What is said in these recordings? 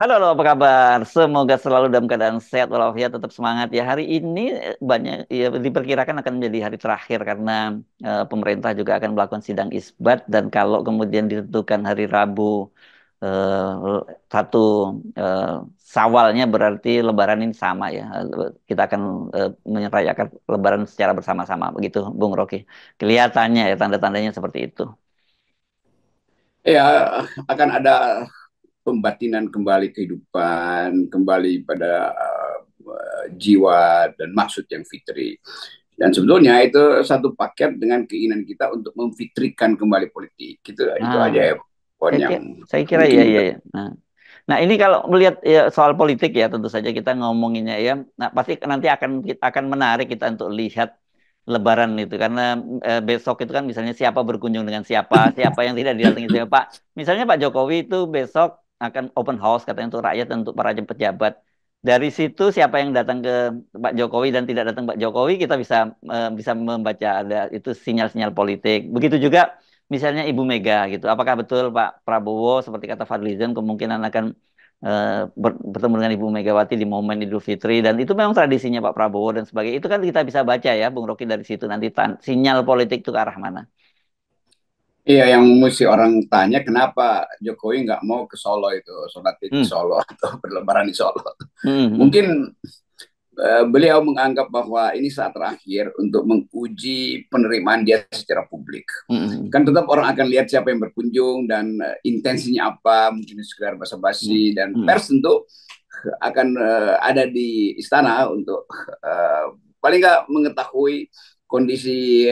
Halo, halo, apa kabar? Semoga selalu dalam keadaan sehat walafiat, tetap semangat ya. Hari ini banyak ya diperkirakan akan menjadi hari terakhir karena pemerintah juga akan melakukan sidang isbat dan kalau kemudian ditentukan hari Rabu satu eh, Sawalnya berarti Lebaran ini sama ya. Kita akan merayakan Lebaran secara bersama-sama begitu, Bung Rocky. Kelihatannya ya tanda-tandanya seperti itu. Ya, akan ada pembatinan kembali kehidupan, kembali pada jiwa dan maksud yang fitri. Dan sebetulnya itu satu paket dengan keinginan kita untuk memfitrikan kembali politik. Itu Nah, aja ya poin saya yang kira, saya kira mungkin iya kita. iya. Iya. Nah, ini kalau melihat ya, soal politik ya tentu saja kita ngomonginnya ya. Nah, pasti nanti akan menarik kita untuk lihat Lebaran itu karena besok itu kan misalnya siapa berkunjung dengan siapa, siapa yang tidak didatangi siapa. Pak, misalnya Pak Jokowi itu besok akan open house katanya untuk rakyat dan untuk para pejabat. Dari situ siapa yang datang ke Pak Jokowi dan tidak datang Pak Jokowi kita bisa membaca ada itu sinyal-sinyal politik. Begitu juga misalnya Ibu Mega gitu. Apakah betul Pak Prabowo seperti kata Fadlizon kemungkinan akan bertemu dengan Ibu Megawati di momen Idul Fitri dan itu memang tradisinya Pak Prabowo dan sebagainya. Itu kan kita bisa baca ya Bung Rocky dari situ nanti sinyal politik itu ke arah mana. Iya, yang mesti orang tanya kenapa Jokowi nggak mau ke Solo itu, sholat Id di Hmm. Solo atau berlebaran di Solo. Hmm. Hmm. Mungkin beliau menganggap bahwa ini saat terakhir untuk menguji penerimaan dia secara publik. Hmm. Kan tetap orang akan lihat siapa yang berkunjung dan intensinya apa, mungkin sekedar Hmm. basa-basi dan Hmm. pers tentu akan ada di istana untuk paling nggak mengetahui kondisi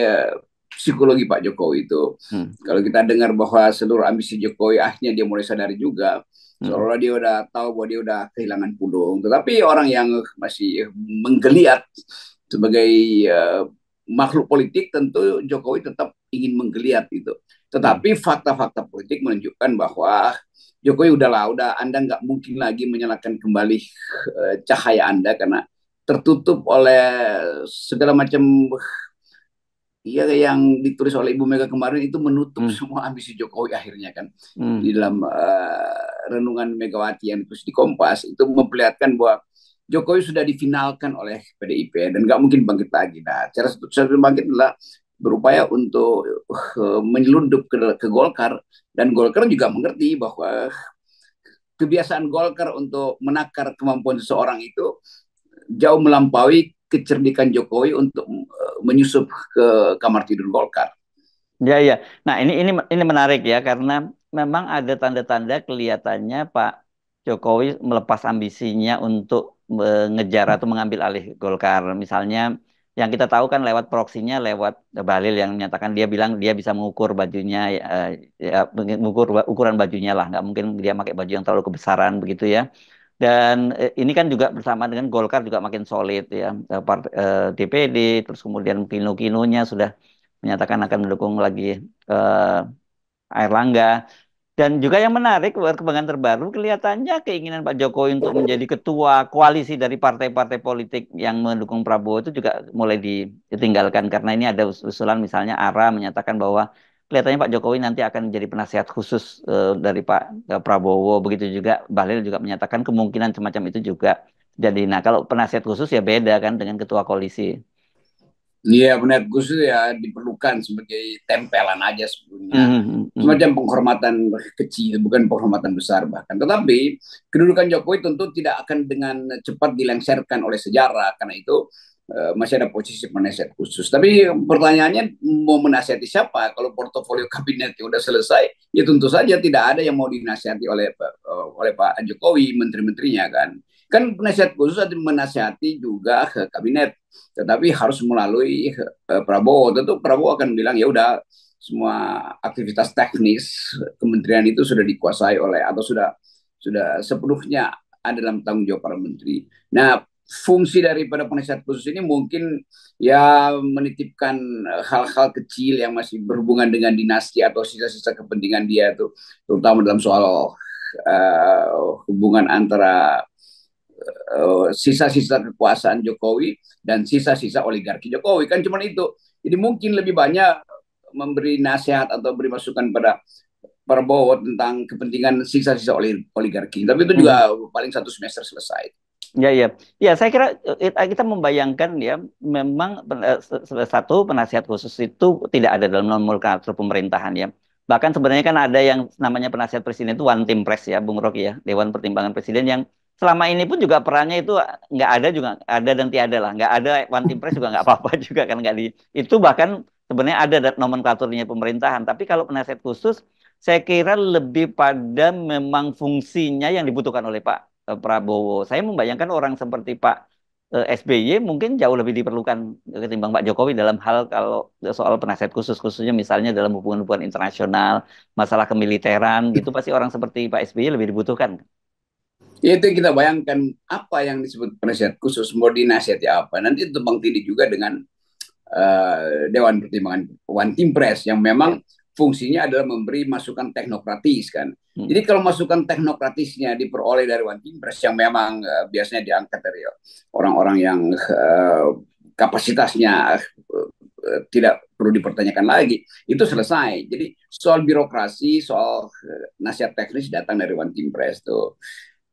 psikologi Pak Jokowi itu. Hmm. Kalau kita dengar bahwa seluruh ambisi Jokowi akhirnya dia mulai sadari juga, Hmm. seolah dia udah tahu bahwa dia udah kehilangan pudung. Tetapi orang yang masih menggeliat sebagai uh, makhluk politik tentu Jokowi tetap ingin menggeliat itu. Hmm. Tetapi fakta-fakta politik menunjukkan bahwa Jokowi udah Anda nggak mungkin lagi menyalakan kembali cahaya Anda karena tertutup oleh segala macam ya yang ditulis oleh Ibu Mega kemarin itu menutup Hmm. semua ambisi Jokowi akhirnya kan di Hmm. dalam renungan Megawati yang terus di Kompas itu memperlihatkan bahwa Jokowi sudah difinalkan oleh PDIP dan nggak mungkin bangkit lagi. Nah, cara satu bangkit adalah berupaya untuk menyelundup ke Golkar dan Golkar juga mengerti bahwa kebiasaan Golkar untuk menakar kemampuan seseorang itu jauh melampaui kecerdikan Jokowi untuk menyusup ke kamar tidur Golkar. Ya, ya. Nah, ini menarik ya karena memang ada tanda-tanda kelihatannya Pak Jokowi melepas ambisinya untuk mengejar atau mengambil alih Golkar. Misalnya yang kita tahu kan lewat proksinya, lewat Bahlil yang menyatakan dia bilang dia bisa mengukur bajunya, ya, mengukur ukuran bajunya lah. Nggak mungkin dia pakai baju yang terlalu kebesaran begitu ya. Dan ini kan juga bersama dengan Golkar juga makin solid ya. DPD, terus kemudian kino-kinonya sudah menyatakan akan mendukung lagi eh, Airlangga. Dan juga yang menarik, perkembangan terbaru, kelihatannya keinginan Pak Jokowi untuk menjadi ketua koalisi dari partai-partai politik yang mendukung Prabowo itu juga mulai ditinggalkan. Karena ini ada usulan misalnya ARA menyatakan bahwa kelihatannya Pak Jokowi nanti akan menjadi penasihat khusus dari Pak Prabowo. Begitu juga Bahlil juga menyatakan kemungkinan semacam itu juga jadi. Nah, kalau penasihat khusus ya beda kan dengan ketua koalisi. Iya benar, Gus itu ya diperlukan sebagai tempelan aja sebetulnya. Mhm. Mhm. Semacam penghormatan kecil, bukan penghormatan besar bahkan. Tetapi kedudukan Jokowi tentu tidak akan dengan cepat dilengsarkan oleh sejarah. Karena itu masih ada posisi penasihat khusus. Tapi pertanyaannya mau menasihati siapa? Kalau portofolio kabinetnya udah selesai, ya tentu saja tidak ada yang mau dinasihati oleh Pak Jokowi, menteri-menterinya kan. Kan penasihat khusus ada menasihati juga ke kabinet, tetapi harus melalui Prabowo. Tentu Prabowo akan bilang ya udah semua aktivitas teknis kementerian itu sudah dikuasai oleh atau sudah sepenuhnya ada dalam tanggung jawab para menteri. Nah, fungsi daripada penasihat khusus ini mungkin ya menitipkan hal-hal kecil yang masih berhubungan dengan dinasti atau sisa-sisa kepentingan dia itu, terutama dalam soal hubungan antara sisa-sisa kekuasaan Jokowi dan sisa-sisa oligarki Jokowi kan cuma itu. Jadi mungkin lebih banyak memberi nasihat atau beri masukan pada Prabowo tentang kepentingan sisa-sisa oligarki. Tapi itu Mhm. juga paling 1 semester selesai. Ya, ya, ya. Saya kira kita membayangkan ya, memang satu penasihat khusus itu tidak ada dalam nomenklatur pemerintahan ya. Bahkan sebenarnya kan ada yang namanya penasihat presiden itu one team press ya, Bung Rocky ya, Dewan Pertimbangan Presiden yang selama ini pun juga perannya itu nggak ada juga ada dan tiada lah, nggak ada one team press juga nggak apa-apa juga kan nggak di itu bahkan sebenarnya ada nomenklaturnya pemerintahan. Tapi kalau penasihat khusus, saya kira lebih pada memang fungsinya yang dibutuhkan oleh Prabowo. Saya membayangkan orang seperti Pak SBY mungkin jauh lebih diperlukan ketimbang Pak Jokowi dalam hal kalau soal penasihat khusus, khususnya misalnya dalam hubungan-hubungan internasional, masalah kemiliteran gitu, pasti orang seperti Pak SBY lebih dibutuhkan. Ya, itu yang kita bayangkan apa yang disebut penasihat khusus, mau dinasihati apa. Nanti tumpang tindih juga dengan Dewan Pertimbangan One Team Press yang Ya. memang fungsinya adalah memberi masukan teknokratis kan. Hmm. Jadi kalau masukan teknokratisnya diperoleh dari One Team Press yang memang biasanya diangkat dari orang-orang yang kapasitasnya tidak perlu dipertanyakan lagi, itu selesai. Jadi soal birokrasi, soal nasihat teknis datang dari One Team Press tuh.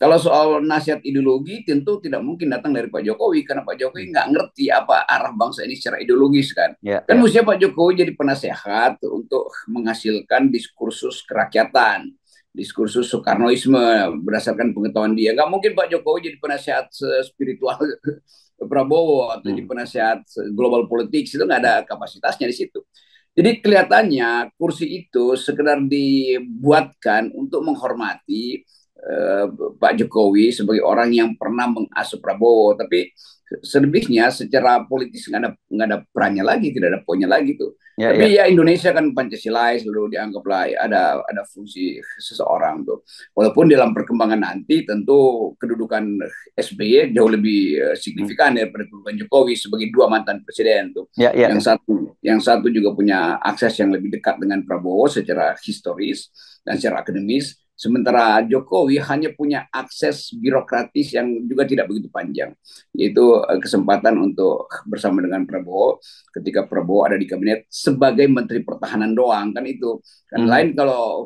Kalau soal nasihat ideologi tentu tidak mungkin datang dari Pak Jokowi karena Pak Jokowi nggak ngerti apa arah bangsa ini secara ideologis kan. Ya, Kan ya. mestinya Pak Jokowi jadi penasehat untuk menghasilkan diskursus kerakyatan, diskursus Soekarnoisme berdasarkan pengetahuan dia. Nggak mungkin Pak Jokowi jadi penasehat spiritual Prabowo atau jadi Hmm. penasehat global politik, itu nggak ada kapasitasnya di situ. Jadi kelihatannya kursi itu sekedar dibuatkan untuk menghormati eh, Pak Jokowi sebagai orang yang pernah mengasuh Prabowo, tapi selebihnya secara politis nggak ada perannya lagi, tidak ada poinnya lagi tuh. Ya, Tapi ya. ya Indonesia kan Pancasilais selalu dianggaplah ada fungsi seseorang tuh. Walaupun dalam perkembangan nanti tentu kedudukan SBY jauh lebih Hmm. signifikan daripada kedudukan Jokowi sebagai dua mantan presiden tuh. Ya, Yang ya. satu, yang satu juga punya akses yang lebih dekat dengan Prabowo secara historis dan secara akademis. Sementara Jokowi hanya punya akses birokratis yang juga tidak begitu panjang, yaitu kesempatan untuk bersama dengan Prabowo ketika Prabowo ada di kabinet sebagai Menteri Pertahanan doang kan itu. Kan Hmm. lain kalau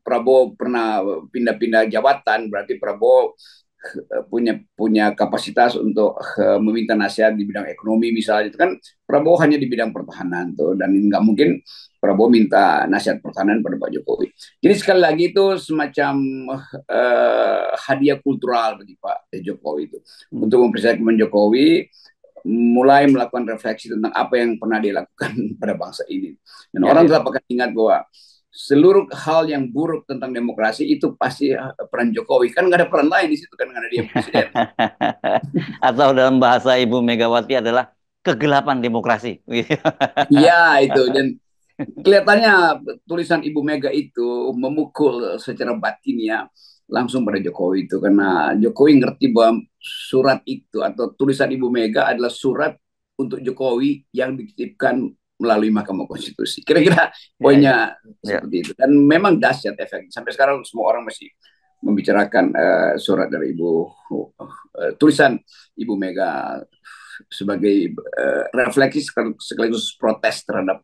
Prabowo pernah pindah-pindah jabatan berarti Prabowo punya punya kapasitas untuk meminta nasihat di bidang ekonomi misalnya itu kan Prabowo hanya di bidang pertahanan tuh dan nggak mungkin Prabowo minta nasihat pertahanan pada Pak Jokowi. Jadi sekali lagi itu semacam hadiah kultural bagi Pak Jokowi itu Hmm. untuk mempersiapkan Jokowi mulai melakukan refleksi tentang apa yang pernah dilakukan pada bangsa ini. Dan Ya, orang ya. tetap akan ingat bahwa seluruh hal yang buruk tentang demokrasi itu pasti peran Jokowi. Kan nggak ada peran lain di situ kan nggak ada dia presiden. Atau dalam bahasa Ibu Megawati adalah kegelapan demokrasi. Iya itu dan kelihatannya tulisan Ibu Mega itu memukul secara batinnya langsung pada Jokowi itu karena Jokowi ngerti bahwa surat itu atau tulisan Ibu Mega adalah surat untuk Jokowi yang dititipkan melalui Mahkamah Konstitusi. Kira-kira Ya, ya. poinnya Ya. seperti itu dan memang dahsyat efek. Sampai sekarang semua orang masih membicarakan surat dari tulisan Ibu Mega sebagai refleksi sekaligus protes terhadap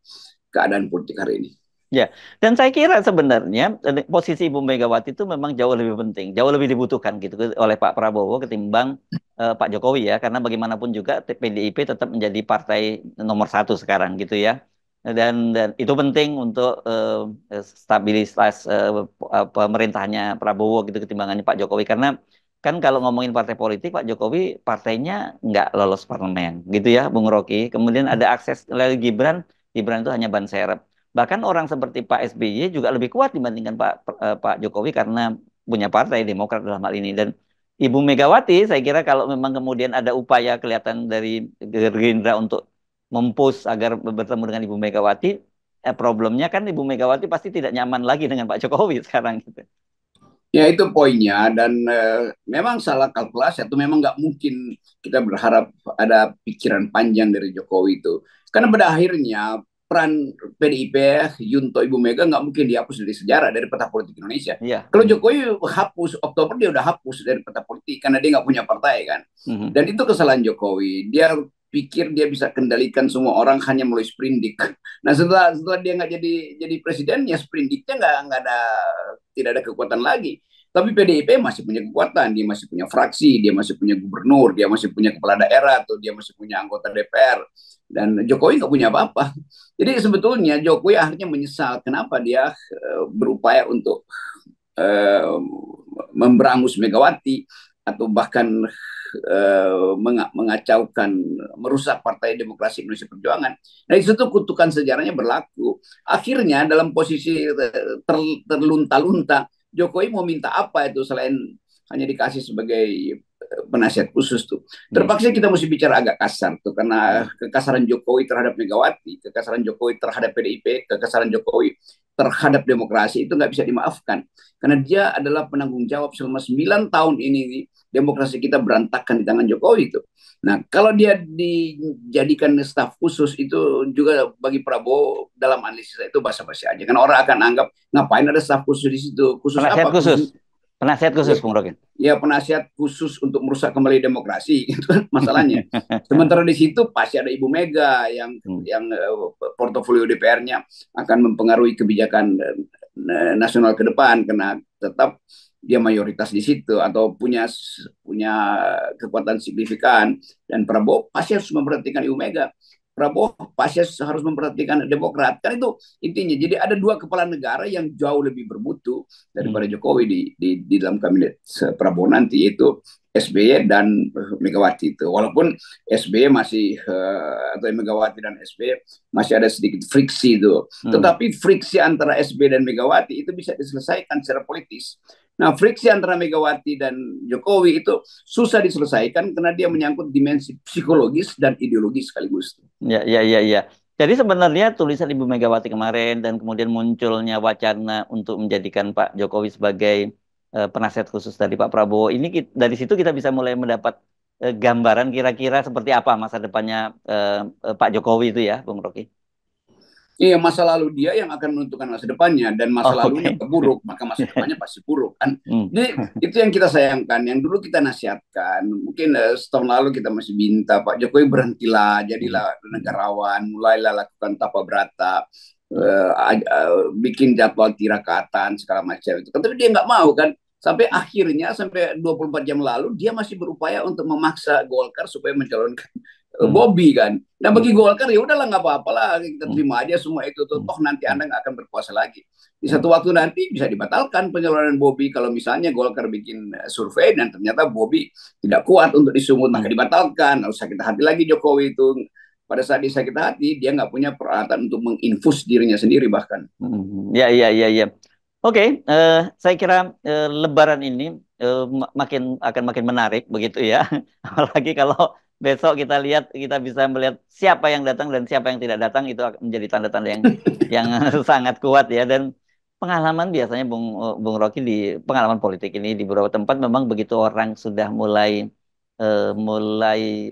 keadaan politik hari ini. Ya, dan saya kira sebenarnya posisi Ibu Megawati itu memang jauh lebih penting, jauh lebih dibutuhkan gitu oleh Pak Prabowo ketimbang Pak Jokowi ya, karena bagaimanapun juga PDIP tetap menjadi partai nomor satu sekarang gitu ya, dan itu penting untuk stabilitas pemerintahnya Prabowo gitu ketimbangannya Pak Jokowi karena kan kalau ngomongin partai politik Pak Jokowi partainya nggak lolos parlemen gitu ya, Bung Rocky. Kemudian ada akses dari Gibran, Gibran itu hanya ban serep. Bahkan orang seperti Pak SBY juga lebih kuat dibandingkan Pak Jokowi karena punya partai Demokrat dalam hal ini. Dan Ibu Megawati, saya kira kalau memang kemudian ada upaya kelihatan dari Gerindra untuk mempush agar bertemu dengan Ibu Megawati, problemnya kan Ibu Megawati pasti tidak nyaman lagi dengan Pak Jokowi sekarang gitu. Ya itu poinnya dan memang salah kalkulasi atau memang nggak mungkin kita berharap ada pikiran panjang dari Jokowi itu. Karena pada akhirnya peran PDIP, Yunto Ibu Mega nggak mungkin dihapus dari sejarah, dari peta politik Indonesia. Iya. Kalau Jokowi hapus, Oktober dia udah hapus dari peta politik karena dia nggak punya partai kan. Mhm. Dan itu kesalahan Jokowi. Dia pikir dia bisa kendalikan semua orang hanya melalui sprindik. Nah setelah dia nggak jadi presidennya, sprindiknya nggak ada, tidak ada kekuatan lagi. Tapi PDIP masih punya kekuatan, dia masih punya fraksi, dia masih punya gubernur, dia masih punya kepala daerah, atau dia masih punya anggota DPR. Dan Jokowi nggak punya apa-apa. Jadi sebetulnya Jokowi akhirnya menyesal kenapa dia berupaya untuk uh, memberangus Megawati atau bahkan mengacaukan, merusak Partai Demokrasi Indonesia Perjuangan. Nah itu tuh kutukan sejarahnya berlaku. Akhirnya dalam posisi terlunta-lunta, Jokowi mau minta apa itu selain hanya dikasih sebagai penasihat khusus tuh. Terpaksa kita mesti bicara agak kasar tuh karena kekasaran Jokowi terhadap Megawati, kekasaran Jokowi terhadap PDIP, kekasaran Jokowi terhadap demokrasi itu nggak bisa dimaafkan karena dia adalah penanggung jawab selama 9 tahun ini demokrasi kita berantakan di tangan Jokowi itu. Nah, kalau dia dijadikan staf khusus itu juga bagi Prabowo dalam analisis itu basa-basi aja. Karena orang akan anggap ngapain ada staf khusus di situ? Khusus Penasihat apa? khusus. Khusus Penasihat ya, khusus, Bung Rocky. ya penasihat khusus untuk merusak kembali demokrasi itu kan masalahnya. Sementara di situ pasti ada Ibu Mega yang portofolio DPR-nya akan mempengaruhi kebijakan nasional ke depan karena tetap dia mayoritas di situ atau punya kekuatan signifikan dan Prabowo pasti harus memperhatikan Ibu Mega. Prabowo pasti harus memperhatikan Demokrat. Kan itu intinya. Jadi ada dua kepala negara yang jauh lebih bermutu daripada Jokowi di dalam kabinet Prabowo nanti, yaitu SBY dan Megawati itu. Walaupun SBY masih atau Megawati dan SBY masih ada sedikit friksi itu. Tetapi friksi antara SBY dan Megawati itu bisa diselesaikan secara politis. Nah, friksi antara Megawati dan Jokowi itu susah diselesaikan karena dia menyangkut dimensi psikologis dan ideologis sekaligus. Ya, ya, ya, ya. Jadi sebenarnya tulisan Ibu Megawati kemarin dan kemudian munculnya wacana untuk menjadikan Pak Jokowi sebagai penasihat khusus dari Pak Prabowo ini dari situ kita bisa mulai mendapat gambaran kira-kira seperti apa masa depannya Pak Jokowi itu ya, Bung Rocky. Iya, masa lalu dia yang akan menentukan masa depannya dan masa lalunya Okay. buruk, maka masa depannya pasti buruk kan. Jadi itu yang kita sayangkan, yang dulu kita nasihatkan. Mungkin setahun lalu kita masih minta Pak Jokowi berhentilah, jadilah negarawan, mulailah lakukan tapa berata, bikin jadwal tirakatan segala macam itu. Tapi dia nggak mau kan. Sampai akhirnya sampai 24 jam lalu dia masih berupaya untuk memaksa Golkar supaya mencalonkan Bobby kan. Nah bagi Golkar ya udahlah nggak apa-apa lah kita terima aja semua itu tuh. Toh nanti Anda nggak akan berkuasa lagi. Di satu waktu nanti bisa dibatalkan pencalonan Bobby kalau misalnya Golkar bikin survei dan ternyata Bobby tidak kuat untuk disungut maka dibatalkan. Lalu sakit hati lagi Jokowi itu. Pada saat dia sakit hati dia nggak punya peralatan untuk menginfus dirinya sendiri bahkan. Ya, ya, ya, ya. Oke, saya kira Lebaran ini akan makin menarik begitu ya. Apalagi kalau besok kita lihat kita bisa melihat siapa yang datang dan siapa yang tidak datang itu akan menjadi tanda-tanda yang sangat kuat ya. Dan pengalaman biasanya Bung Rocky di pengalaman politik ini di beberapa tempat memang begitu orang sudah mulai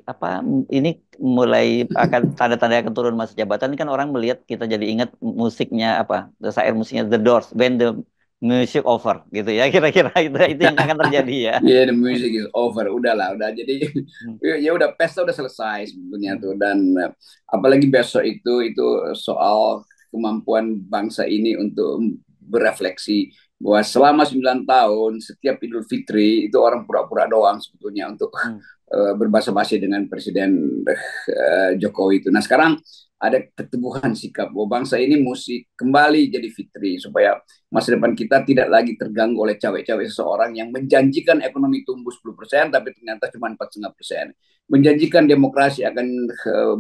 apa ini mulai akan tanda-tanda akan turun masa jabatan ini kan orang melihat kita jadi ingat musiknya apa syair musiknya The Doors when the music over gitu ya kira-kira itu yang akan terjadi ya. Yeah, the music is over. Udahlah, udah. Jadi ya udah pesta udah selesai sebetulnya tuh. Dan apalagi besok itu soal kemampuan bangsa ini untuk berefleksi bahwa selama 9 tahun setiap Idul Fitri itu orang pura-pura doang sebetulnya untuk berbahasa-basi dengan Presiden Jokowi itu. Nah sekarang ada keteguhan sikap bahwa bangsa ini mesti kembali jadi fitri supaya masa depan kita tidak lagi terganggu oleh cawe-cawe seseorang yang menjanjikan ekonomi tumbuh 10% tapi ternyata cuma 4,5%. Menjanjikan demokrasi akan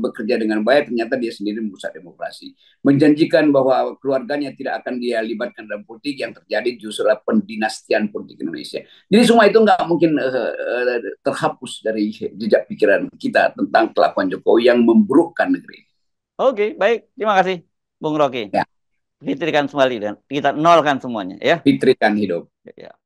bekerja dengan baik ternyata dia sendiri merusak demokrasi. Menjanjikan bahwa keluarganya tidak akan dia libatkan dalam politik yang terjadi justru pendinastian politik Indonesia. Jadi semua itu nggak mungkin terhapus dari jejak pikiran kita tentang kelakuan Jokowi yang memburukkan negeri. Oke, baik. Terima kasih, Bung Rocky. Ya. Fitrikan kembali dan kita nolkan semuanya, ya. Fitrikan hidup. Ya.